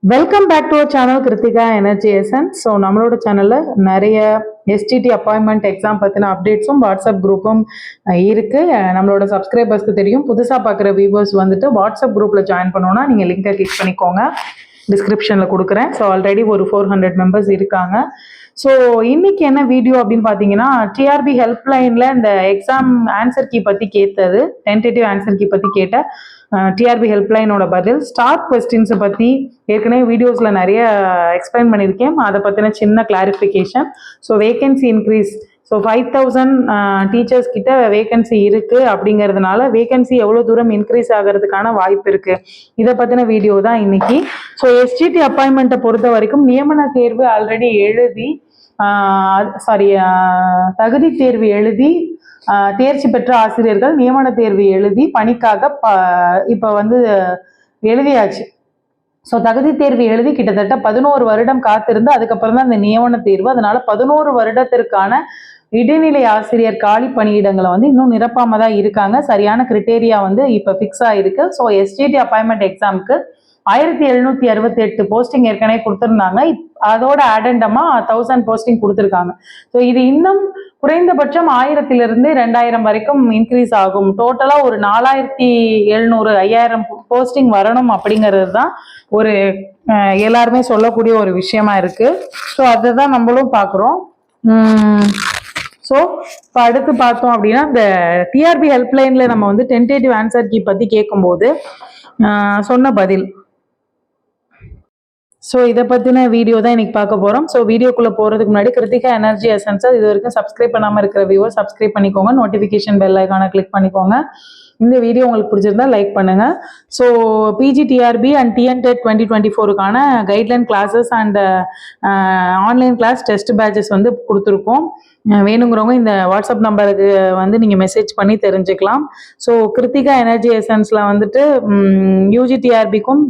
Welcome back to our channel Kiruthika energy essence. So நம்மளோட சேனலில் நிறைய எஸ்டிடி அப்பாயின்மெண்ட் எக்ஸாம் பற்றின அப்டேட்ஸும் வாட்ஸ்அப் குரூப்பும் இருக்குது. நம்மளோட சப்ஸ்கிரைபர்ஸ்க்கு தெரியும். புதுசாக பார்க்குற வியூவர்ஸ் வந்துட்டு வாட்ஸ்அப் குரூப்பில் ஜாயின் பண்ணோன்னா நீங்கள் லிங்கை கிளிக் பண்ணிக்கோங்க, டிஸ்கிரிப்ஷனில் கொடுக்குறேன். ஸோ ஆல்ரெடி ஒரு 400 மெம்பர்ஸ் இருக்காங்க. ஸோ இன்னைக்கு என்ன வீடியோ அப்படின்னு பார்த்தீங்கன்னா, டிஆர்பி ஹெல்ப்லைனில் இந்த எக்ஸாம் ஆன்சர் கீ பற்றி கேட்டது, டென்டேட்டிவ் ஆன்சர் கீ பற்றி கேட்ட டிஆர்பி ஹெல்ப்லைனோட பதில், ஸ்டார் கொஸ்டின்ஸை பற்றி ஏற்கனவே வீடியோஸில் நிறைய எக்ஸ்பிளைன் பண்ணியிருக்கேன். அதை பற்றின சின்ன clarification. So vacancy increase, so 5000 teachers கிட்ட வேகன்சி இருக்குது அப்படிங்கிறதுனால வேகன்சி எவ்வளோ தூரம் இன்க்ரீஸ் ஆகிறதுக்கான வாய்ப்பு இருக்குது, இதை பற்றின வீடியோ தான் இன்னைக்கு. ஸோ எஸ்டிடி அப்பாயின்மெண்ட்டை பொறுத்த வரைக்கும் நியமன தேர்வு ஆல்ரெடி எழுதி தகுதி தேர்வு எழுதி தேர்ச்சி பெற்ற ஆசிரியர்கள் நியமன தேர்வு எழுதி பணிக்காக இப்போ வந்து எழுதியாச்சு. ஸோ தகுதி தேர்வு எழுதி கிட்டத்தட்ட 11 வருடம் காத்திருந்து அதுக்கப்புறம் தான் இந்த நியமன தேர்வு. அதனால 11 வருடத்திற்கான இடைநிலை ஆசிரியர் காலி பணியிடங்களை வந்து இன்னும் நிரப்பாம தான் இருக்காங்க. சரியான கிரிட்டேரியா வந்து இப்போ ஃபிக்ஸ் ஆயிருக்கு. ஸோ எஸ்டிடி அப்பாயின்மெண்ட் எக்ஸாமுக்கு 1768 போஸ்டிங் ஏற்கனவே கொடுத்துருந்தாங்க. அதோட ஆடண்டமா 1000 போஸ்டிங் கொடுத்துருக்காங்க. ஸோ இது இன்னும் குறைந்தபட்சம் 1000 2000 வரைக்கும் இன்க்ரீஸ் ஆகும். டோட்டலா ஒரு 4700 5000 போஸ்டிங் வரணும் அப்படிங்கிறது தான் ஒரு எல்லாருமே சொல்லக்கூடிய ஒரு விஷயமா இருக்கு. ஸோ அதை தான் நம்மளும் பார்க்குறோம். ஸோ இப்போ அடுத்து பார்த்தோம் அப்படின்னா, இந்த டிஆர்பி ஹெல்ப்லைன்ல நம்ம வந்து டென்டேட்டிவ் ஆன்சர் கீ பற்றி கேட்கும்போது சொன்ன பதில். ஸோ இதை பற்றின வீடியோ தான் இன்னைக்கு பார்க்க போகிறோம். ஸோ வீடியோக்குள்ளே போகிறதுக்கு முன்னாடி கிருத்திகா எனர்ஜி எசன்ஸை இது வரைக்கும் சப்ஸ்கிரைப் பண்ணாமல் இருக்கிற வியூவர் சப்ஸ்கிரைப் பண்ணிக்கோங்க, நோட்டிஃபிகேஷன் பெல் ஐக்கானை கிளிக் பண்ணிக்கோங்க. இந்த வீடியோ உங்களுக்கு பிடிச்சிருந்தா லைக் பண்ணுங்க. ஸோ பிஜிடிஆர்பி அண்ட் டிஎன்டெட் 2024க்கான guideline classes and online class test batches வந்து கொடுத்துருக்கோம். வேணுங்கிறவங்க இந்த வாட்ஸ்அப் நம்பருக்கு வந்து நீங்கள் மெசேஜ் பண்ணி தெரிஞ்சுக்கலாம். ஸோ கிருத்திகா எனர்ஜி எசன்ஸில் வந்துட்டு யூஜிடிஆர்பிக்கும்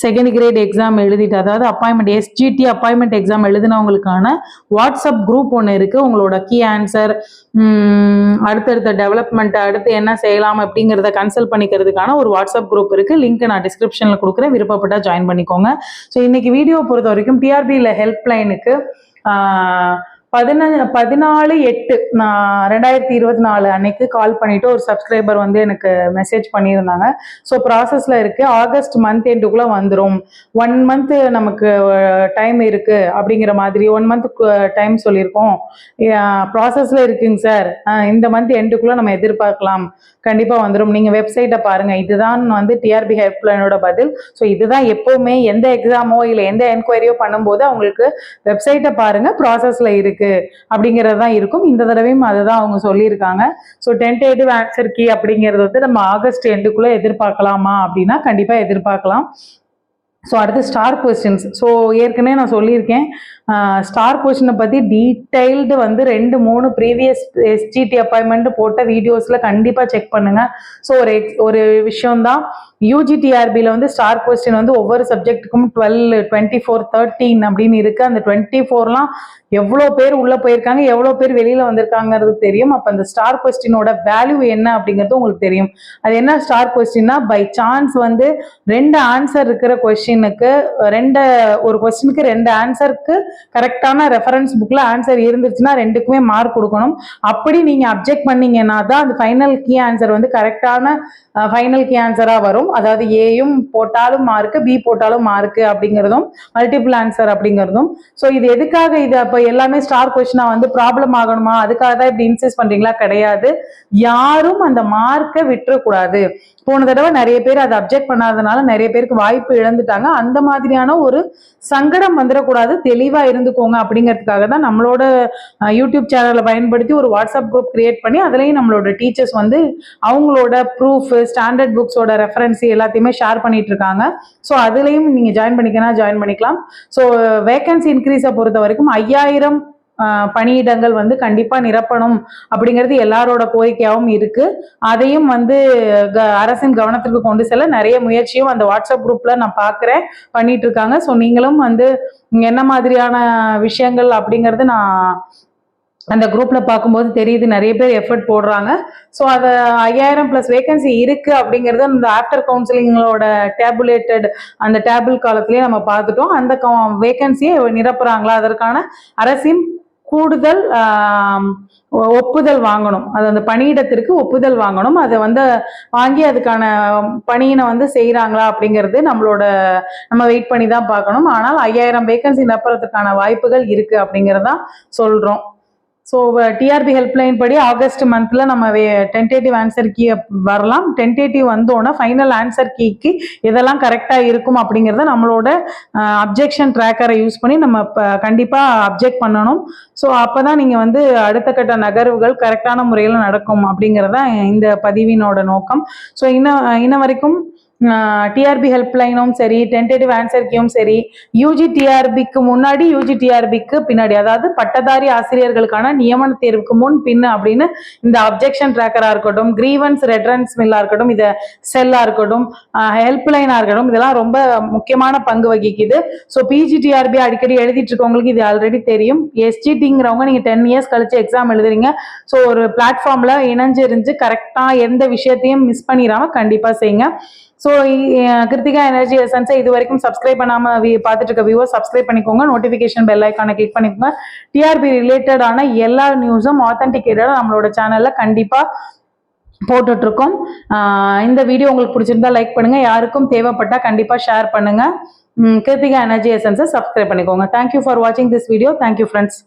செகண்ட் கிரேட் எக்ஸாம் எழுதிட்டு, அதாவது அப்பாயின்மெண்ட் எஸ்ஜிடி அப்பாயின்மெண்ட் எக்ஸாம் எழுதினவங்களுக்கான வாட்ஸ்அப் குரூப் ஒன்று இருக்குது. உங்களோட கீ ஆன்சர், அடுத்தடுத்த டெவலப்மெண்ட், அடுத்து என்ன செய்யலாம் அப்படிங்கிறத கன்சல்ட் பண்ணிக்கிறதுக்கான ஒரு வாட்ஸ்அப் குரூப் இருக்குது. லிங்க் நான் டிஸ்கிரிப்ஷனில் கொடுக்குறேன், விருப்பப்பட்டால் ஜாயின் பண்ணிக்கோங்க. ஸோ இன்னைக்கு வீடியோ பொறுத்த வரைக்கும் டிஆர்பியில் ஹெல்ப்லைனுக்கு 14/8/2024 அன்னைக்கு கால் பண்ணிட்டு ஒரு சப்ஸ்கிரைபர் வந்து எனக்கு மெசேஜ் பண்ணியிருந்தாங்க. ஸோ ப்ராசஸில் இருக்கு, ஆகஸ்ட் மந்த் எண்டுக்குள்ளே வந்துடும், 1 மந்த் நமக்கு டைம் இருக்கு அப்படிங்கிற மாதிரி 1 மந்த் டைம் சொல்லியிருக்கோம், ப்ராசஸில் இருக்குங்க சார், இந்த மந்த் எண்டுக்குள்ளே நம்ம எதிர்பார்க்கலாம், கண்டிப்பாக வந்துடும், நீங்கள் வெப்சைட்டை பாருங்கள். இதுதான் வந்து டிஆர்பி ஹெல்ப்லைனோட பதில். ஸோ இதுதான் எப்போவுமே எந்த எக்ஸாமோ இல்லை எந்த என்கொயரியோ பண்ணும்போது அவங்களுக்கு வெப்சைட்டை பாருங்கள், ப்ராசஸில் இருக்கு அப்படிங்கிறது தான் இருக்கும். இந்த தடவையும் அதுதான் அவங்க சொல்லியிருக்காங்க. ஸோ டென்டேட்டிவ் ஆன்சர் கீ அப்படிங்கிறது வந்து நம்ம ஆகஸ்ட் எண்டுக்குள்ளே எதிர்பார்க்கலாமா அப்படின்னா கண்டிப்பாக எதிர்பார்க்கலாம். ஸோ அடுத்து ஸ்டார் கொஸ்டின்ஸ். ஸோ ஏற்கனவே நான் சொல்லியிருக்கேன், ஸ்டார் கொஸ்டினை பற்றி டீட்டெயில்டு வந்து 2-3 ப்ரீவியஸ் எஸ்ஜிடி அப்பாயின்மெண்ட் போட்ட வீடியோஸில் கண்டிப்பாக செக் பண்ணுங்கள். ஸோ ஒரு விஷயம்தான், யூஜிடிஆர்பியில் வந்து ஸ்டார் கொஸ்டின் வந்து ஒவ்வொரு சப்ஜெக்ட்டுக்கும் 12, 24, 13 அப்படின்னு இருக்குது. அந்த 24லாம் எவ்வளோ பேர் உள்ளே போயிருக்காங்க, எவ்வளோ பேர் வெளியில் வந்திருக்காங்கிறது தெரியும். அப்போ அந்த ஸ்டார் கொஸ்டினோட வேல்யூ என்ன அப்படிங்கிறது உங்களுக்கு தெரியும். அது என்ன ஸ்டார் கொஸ்டின்னா, பை சான்ஸ் வந்து 2 ஆன்சர் இருக்கிற கொஸ்டினுக்கு ஒரு கொஸ்டினுக்கு 2 ஆன்சருக்கு கரெக்டான ரெஃபரன்ஸ் புக்கில் ஆன்சர் இருந்துச்சுன்னா 2க்குமே மார்க் கொடுக்கணும். அப்படி நீங்கள் அப்ஜெக்ட் பண்ணீங்கன்னா தான் அந்த ஃபைனல் கீ ஆன்சர் வந்து கரெக்டான ஃபைனல் கீ ஆன்சராக வரும். அதாவது ஏயும் போட்டாலும் மார்க்கு, பி போட்டாலும் மார்க்கு அப்படிங்கிறதும், மல்டிபிள் ஆன்சர் அப்படிங்கிறதும். ஸோ இது எதுக்காக, இது அப்போ எல்லாமே ஸ்டார் கொஸ்டினா வந்து ப்ராப்ளம் ஆகணுமா, அதுக்காக தான் இப்படி இன்சிஸ்ட் பண்றீங்களா? கிடையாது. யாரும் அந்த மார்க்கை விட்டுறக்கூடாது. போன தடவை நிறைய பேர் அதை அப்ஜெக்ட் பண்ணாதனால நிறைய பேருக்கு வாய்ப்பு இழந்துட்டாங்க. அந்த மாதிரியான ஒரு சங்கடம் வந்துடக்கூடாது, தெளிவா இருந்துக்கோங்க அப்படிங்கிறதுக்காக தான் நம்மளோட யூடியூப் சேனலை பயன்படுத்தி ஒரு வாட்ஸ்அப் குரூப் கிரியேட் பண்ணி அதுலேயும் நம்மளோட டீச்சர்ஸ் வந்து அவங்களோட ப்ரூஃப், ஸ்டாண்டர்ட் புக்ஸோட ரெஃபரன்ஸ் எல்லாத்தையுமே ஷேர் பண்ணிட்டு இருக்காங்க. ஸோ அதுலேயும் நீங்கள் ஜாயின் பண்ணிக்கலாம், ஜாயின் பண்ணிக்கலாம். ஸோ வேகன்சி இன்க்ரீஸை பொறுத்த வரைக்கும் 5000 பணியிடங்கள் வந்து கண்டிப்பா நிரப்பணும் அப்படிங்கிறது எல்லாரோட கோரிக்கையாகவும் இருக்கு. அதையும் வந்து அரசின் கவனத்திற்கு கொண்டு செல்ல நிறைய முயற்சியும் அந்த வாட்ஸ்அப் குரூப்ல நான் பார்க்குறேன், பண்ணிட்டு இருக்காங்க. ஸோ நீங்களும் வந்து என்ன மாதிரியான விஷயங்கள் அப்படிங்கிறது நான் அந்த குரூப்பில் பார்க்கும்போது தெரியுது நிறைய பேர் எஃபர்ட் போடுறாங்க. ஸோ அதை 5000+ வேகன்சி இருக்குது அப்படிங்கிறது அந்த ஆஃப்டர் கவுன்சிலிங்களோட டேபுலேட்டட் அந்த டேபிள் காலத்திலேயே நம்ம பார்த்துட்டோம். அந்த வேகன்சியை நிரப்புறாங்களா, அதற்கான அரசின் கூடுதல் ஒப்புதல் வாங்கணும். அது அந்த பணியிடத்திற்கு ஒப்புதல் வாங்கணும். அதை வாங்கி அதுக்கான பணியினை செய்கிறாங்களா அப்படிங்கிறது நம்ம வெயிட் பண்ணி தான் பார்க்கணும். ஆனால் 5000 வேகன்சி நிரப்புறதுக்கான வாய்ப்புகள் இருக்குது அப்படிங்கிறதான் சொல்கிறோம். ஸோ டிஆர்பி ஹெல்ப்லைன் படி ஆகஸ்ட் மந்த்ல நம்ம டென்டேட்டிவ் ஆன்சர் கீ வரலாம். டென்டேட்டிவ் வந்தோன்னா ஃபைனல் ஆன்சர் கீக்கு இதெல்லாம் கரெக்டாக இருக்கும் அப்படிங்கிறத நம்மளோட அப்ஜெக்ஷன் ட்ராக்கரை யூஸ் பண்ணி நம்ம கண்டிப்பாக அப்ஜெக்ட் பண்ணணும். ஸோ அப்போ தான் நீங்கள் அடுத்த கட்ட நகர்வுகள் கரெக்டான முறையில் நடக்கும் அப்படிங்கிறத இந்த பதிவினோட நோக்கம். ஸோ இன்ன வரைக்கும் டிஆர்பி ஹெல்ப்லைனும் சரி, டென்டேட்டிவ் ஆன்சர் கீயும் சரி, யூஜி டிஆர்பிக்கு முன்னாடி, யூஜி டிஆர்பிக்கு பின்னாடி, அதாவது பட்டதாரி ஆசிரியர்களுக்கான நியமன தேர்வுக்கு முன் பின் அப்படின்னு இந்த அப்ஜெக்ஷன் ட்ராக்கராக இருக்கட்டும், கிரீவன்ஸ் ரெட்ரன்ஸ் மில்லாக இருக்கட்டும், இதை செல்லாக இருக்கட்டும், ஹெல்ப்லைனாக இருக்கட்டும், இதெல்லாம் ரொம்ப முக்கியமான பங்கு வகிக்குது. ஸோ பிஜிடிஆர்பி அடிக்கடி எழுதிட்டு இருக்கவங்களுக்கு இது ஆல்ரெடி தெரியும். எஸ்ஜிடிங்கிறவங்க நீங்கள் 10 இயர்ஸ் கழிச்சு எக்ஸாம் எழுதுறீங்க. ஸோ ஒரு பிளாட்ஃபார்மில் இணைஞ்சிருந்து கரெக்டாக எந்த விஷயத்தையும் மிஸ் பண்ணிடாமல் கண்டிப்பாக செய்யுங்க. ஸோ கிருத்திகா எனர்ஜி எசன்ஸை இது வரைக்கும் சப்ஸ்கிரைப் பண்ணாமல் பார்த்துட்டு இருக்க வியூவர் சப்ஸ்கிரைப் பண்ணிக்கோங்க. நோட்டிஃபிகேஷன் பெல் ஐக்கானை கிளிக் பண்ணிக்கோங்க. டிஆர்பி ரிலேட்டடான எல்லா நியூஸும் ஆத்தென்டிகேட்டடாக நம்மளோட சேனலில் கண்டிப்பாக போட்டுட்ருக்கோம். இந்த வீடியோ உங்களுக்கு பிடிச்சிருந்தா லைக் பண்ணுங்கள். யாருக்கும் தேவைப்பட்டால் கண்டிப்பாக ஷேர் பண்ணுங்கள். கிருத்திகா எனர்ஜி எசன்ஸை சப்ஸ்கிரைப் பண்ணிக்கோங்க. தேங்க்யூ ஃபார் வாட்சிங் திஸ் வீடியோ. Thank you friends.